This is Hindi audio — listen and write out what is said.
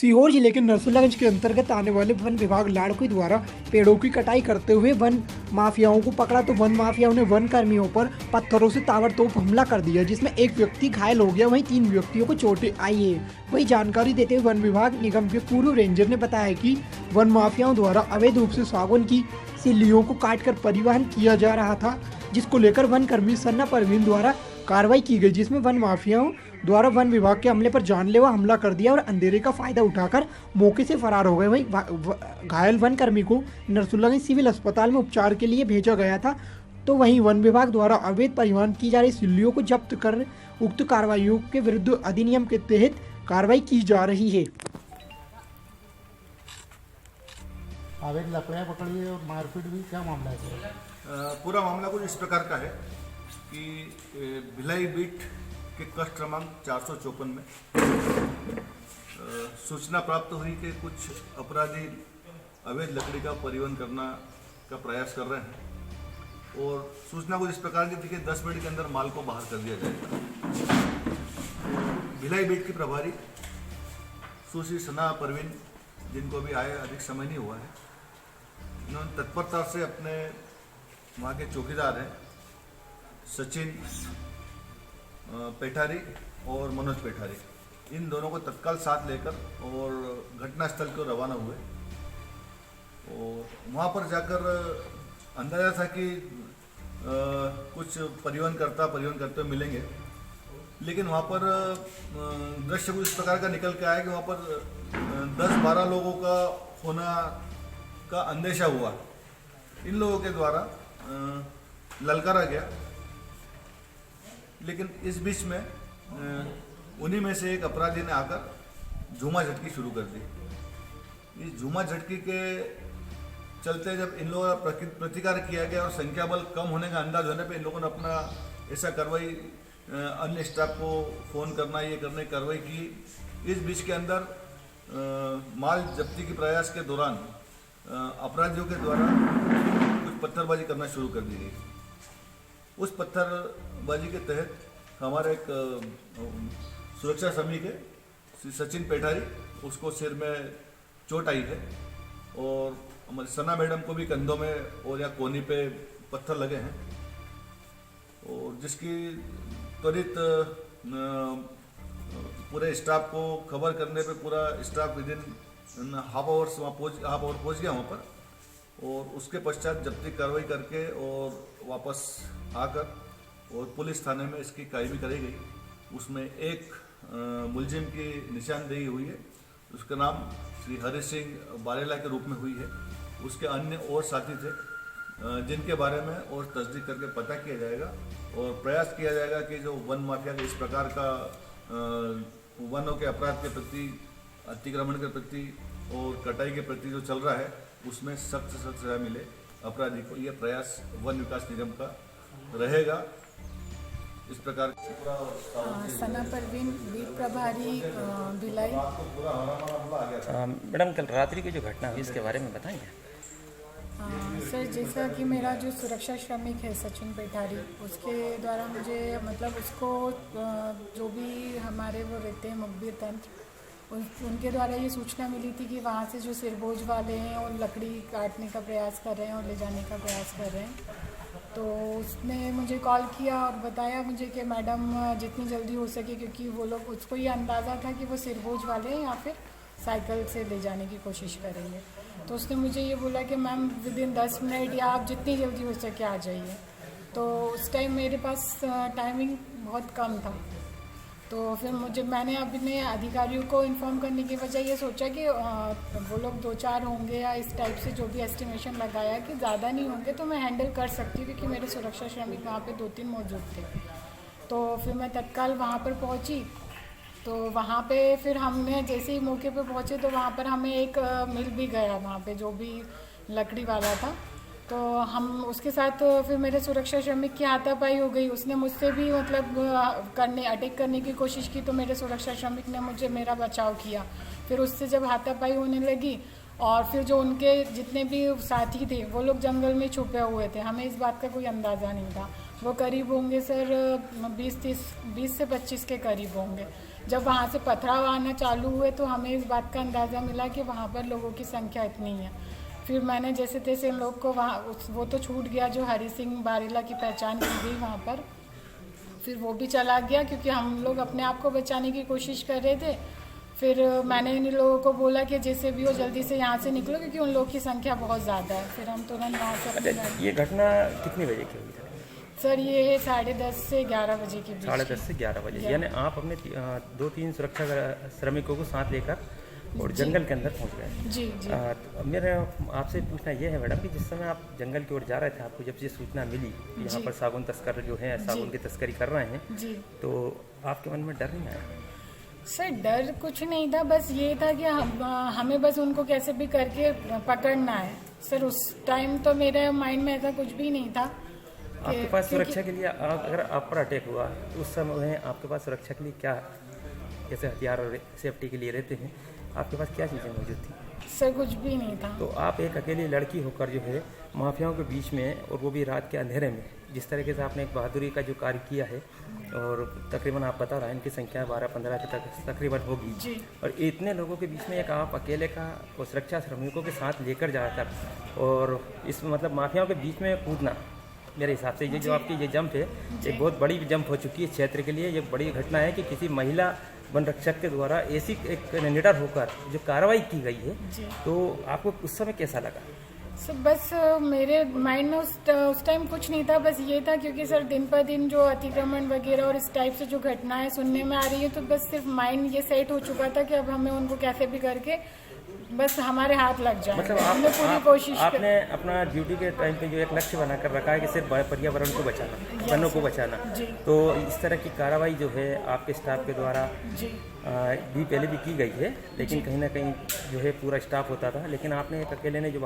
सीहोर जिले के नरसुल्लागंज के अंतर्गत आने वाले वन विभाग लाड़कुई द्वारा पेड़ों की कटाई करते हुए वन माफियाओं को पकड़ा तो वन माफियाओं ने वन कर्मियों पर पत्थरों से ताबड़तोड़ हमला कर दिया, जिसमें एक व्यक्ति घायल हो गया, वहीं 3 व्यक्तियों को चोटें आई है। वही जानकारी देते हुए वन विभाग निगम के पूर्व रेंजर ने बताया कि वन माफियाओं द्वारा अवैध रूप से सागौन की सिल्लियों को काटकर परिवहन किया जा रहा था, जिसको लेकर वन कर्मी सन्ना परवीन द्वारा कार्रवाई की गई, जिसमें वन माफियाओं द्वारा वन विभाग के हमले पर जानलेवा हमला कर दिया और अंधेरे का फायदा उठाकर मौके से फरार हो गए। वहीं घायल वन कर्मी को नरसुल्लागंज सिविल अस्पताल में उपचार के लिए भेजा गया था। तो वहीं वन विभाग द्वारा अवैध परिवहन की जा रही सिल्लियों को जब्त कर उक्त कार्रवाइयों के विरुद्ध अधिनियम के तहत कार्रवाई की जा रही है। अवैध लकड़ियाँ पकड़ी है और मारपीट भी, क्या मामला है सर? पूरा मामला कुछ इस प्रकार का है कि भिलाई बीट के कष्ट क्रमांक 454 में सूचना प्राप्त हुई कि कुछ अपराधी अवैध लकड़ी का परिवहन करना का प्रयास कर रहे हैं और सूचना कुछ इस प्रकार की थी कि 10 मिनट के अंदर माल को बाहर कर दिया जाएगा। भिलाई बीट की प्रभारी सुश्री सना परवीन, जिनको भी आए अधिक समय नहीं हुआ है, इन्होंने तत्परता से अपने वहाँ के चौकीदार हैं सचिन पेठारी और मनोज पेठारी, इन दोनों को तत्काल साथ लेकर और घटनास्थल को रवाना हुए और वहाँ पर जाकर अंदाजा था कि कुछ परिवहन करते मिलेंगे, लेकिन वहाँ पर दृश्य कुछ इस प्रकार का निकल के आया कि वहाँ पर 10-12 लोगों का होना का अंदेशा हुआ। इन लोगों के द्वारा ललकारा गया, लेकिन इस बीच में उन्हीं में से एक अपराधी ने आकर झूमा झटकी शुरू कर दी। इस झूमा झटकी के चलते जब इन लोगों का प्रतिकार किया गया और संख्या बल कम होने का अंदाज होने पे इन लोगों ने अपना ऐसा कार्रवाई अन्य स्टाफ को फ़ोन करना ये करने कार्रवाई की। इस बीच के अंदर माल जब्ती के प्रयास के दौरान अपराधियों के द्वारा कुछ पत्थरबाजी करना शुरू कर दी गई। उस पत्थरबाजी के तहत हमारे एक सुरक्षा समिति के श्री सचिन पेठारी, उसको सिर में चोट आई है और हमारी सना मैडम को भी कंधों में और या कोहनी पे पत्थर लगे हैं और जिसकी त्वरित पूरे स्टाफ को खबर करने पे पूरा स्टाफ विदिन हाफ आवर पहुँच गया वहाँ पर और उसके पश्चात जब्ती कार्रवाई करके और वापस आकर और पुलिस थाने में इसकी कार्रवाई करी गई। उसमें एक मुलजिम की निशानदेही हुई है, उसका नाम श्री हरि सिंह बारेला के रूप में हुई है। उसके अन्य और साथी थे जिनके बारे में और तस्दीक करके पता किया जाएगा और प्रयास किया जाएगा कि जो वन माफिया के इस प्रकार का वनों के अपराध के प्रति, अतिक्रमण के प्रति और कटाई के प्रति जो चल रहा है उसमें सख्त से सख्त सजा मिले अपराधी को। यह प्रयास वन विकास निगम का रहेगा। इस प्रकार सना परवीन बीट प्रभारी भिलाई। मैडम, कल रात्रि की जो घटना हुई इसके बारे में बताएंगे? सर, जैसा कि मेरा जो सुरक्षा श्रमिक है सचिन पेठारी, उसके द्वारा मुझे मतलब उसको जो भी हमारे वो रहते हैं मुखबिर तंत्र, उनके द्वारा ये सूचना मिली थी कि वहाँ से जो सिरबोझ वाले हैं और लकड़ी काटने का प्रयास कर रहे हैं और ले जाने का प्रयास कर रहे हैं। तो उसने मुझे कॉल किया और बताया मुझे कि मैडम जितनी जल्दी हो सके, क्योंकि वो लोग, उसको ये अंदाज़ा था कि वो सिरबोझ वाले हैं या फिर साइकिल से ले जाने की कोशिश करेंगे। तो उसने मुझे ये बोला कि मैम विदिन 10 मिनट या आप जितनी जल्दी हो सके आ जाइए। तो उस टाइम मेरे पास टाइमिंग बहुत कम था, तो फिर मैंने अपने अधिकारियों को इन्फॉर्म करने की वजह ये सोचा कि वो लोग 2-4 होंगे या इस टाइप से जो भी एस्टिमेशन लगाया कि ज़्यादा नहीं होंगे तो मैं हैंडल कर सकती हूँ, क्योंकि मेरे सुरक्षा श्रमिक वहाँ पे 2-3 मौजूद थे। तो फिर मैं तत्काल वहाँ पर पहुँची। तो वहाँ पे फिर हमने जैसे ही मौके पे पहुँचे तो वहाँ पर हमें एक मिल भी गया, वहाँ पे जो भी लकड़ी वाला था। तो हम उसके साथ फिर मेरे सुरक्षा श्रमिक की हाथापाई हो गई। उसने मुझसे भी मतलब अटैक करने की कोशिश की, तो मेरे सुरक्षा श्रमिक ने मेरा बचाव किया। फिर उससे जब हाथापाई होने लगी और फिर जो उनके जितने भी साथी थे वो लोग जंगल में छुपे हुए थे, हमें इस बात का कोई अंदाज़ा नहीं था। वो करीब होंगे सर 20 से 25 के करीब होंगे। जब वहाँ से पथराव आना चालू हुए तो हमें इस बात का अंदाज़ा मिला कि वहाँ पर लोगों की संख्या इतनी है। फिर मैंने जैसे तैसे इन लोग को वहाँ वो तो छूट गया जो हरी सिंह बारेला की पहचान की गई वहाँ पर, फिर वो भी चला गया क्योंकि हम लोग अपने आप को बचाने की कोशिश कर रहे थे। फिर मैंने इन लोगों को बोला कि जैसे भी हो जल्दी से यहाँ से निकलो क्योंकि उन लोगों की संख्या बहुत ज़्यादा है। फिर हम तुरंत वहाँ से अपनी गाड़ी, ये घटना कितने बजे की हुई? सर ये 10:30 से 11 बजे के बीच। 10:30 से 11 बजे, यानी आप अपने 2-3 सुरक्षा श्रमिकों को साथ लेकर और जंगल के अंदर पहुंच गए। जी जी। तो मेरा आपसे पूछना ये है मैडम कि जिस समय आप जंगल की ओर जा रहे थे, आपको जब ये सूचना मिली कि यहाँ पर सागौन तस्कर जो है सागौन की तस्करी कर रहे हैं, जी, तो आपके मन में डर नहीं आया? सर डर कुछ नहीं था, बस ये था कि हमें बस उनको कैसे भी करके पकड़ना है। सर उस टाइम तो मेरे माइंड में ऐसा कुछ भी नहीं था। आपके पास सुरक्षा के लिए अगर आप पर अटैक हुआ तो उस समय आपके पास सुरक्षा के लिए क्या, जैसे हथियार और सेफ्टी के लिए रहते हैं, आपके पास क्या चीज़ें मौजूद थी? सर कुछ भी नहीं था। तो आप एक अकेली लड़की होकर जो है माफियाओं के बीच में, और वो भी रात के अंधेरे में, जिस तरीके से आपने एक बहादुरी का जो कार्य किया है, और तकरीबन आप बता रहे हैं इनकी संख्या 12-15 के तक तकरीबन होगी जी। और इतने लोगों के बीच में एक आप अकेले का और सुरक्षा श्रमिकों के साथ लेकर जाकर और इस मतलब माफियाओं के बीच में कूदना, मेरे हिसाब से ये जो आपकी ये जंप है एक बहुत बड़ी जंप हो चुकी है क्षेत्र के लिए। ये बड़ी घटना है कि किसी महिला वन रक्षक के द्वारा ऐसी एक निडर होकर जो कार्रवाई की गई है, तो आपको उस समय कैसा लगा? सर बस मेरे माइंड में उस टाइम कुछ नहीं था, बस ये था क्योंकि सर दिन पर दिन जो अतिक्रमण वगैरह और इस टाइप से जो घटनाएं सुनने में आ रही है, तो बस सिर्फ माइंड ये सेट हो चुका था कि अब हमें उनको कैसे भी करके बस हमारे हाथ लग जाए। मतलब हमने पूरी कोशिश आपने अपना ड्यूटी के टाइम पे जो एक लक्ष्य बनाकर रखा है कि सिर्फ पर्यावरण को बचाना, वनों को बचाना, तो इस तरह की कार्रवाई जो है आपके स्टाफ के द्वारा भी पहले भी की गई है, लेकिन कहीं ना कहीं जो है पूरा स्टाफ होता था, लेकिन आपने एक अकेले ने जो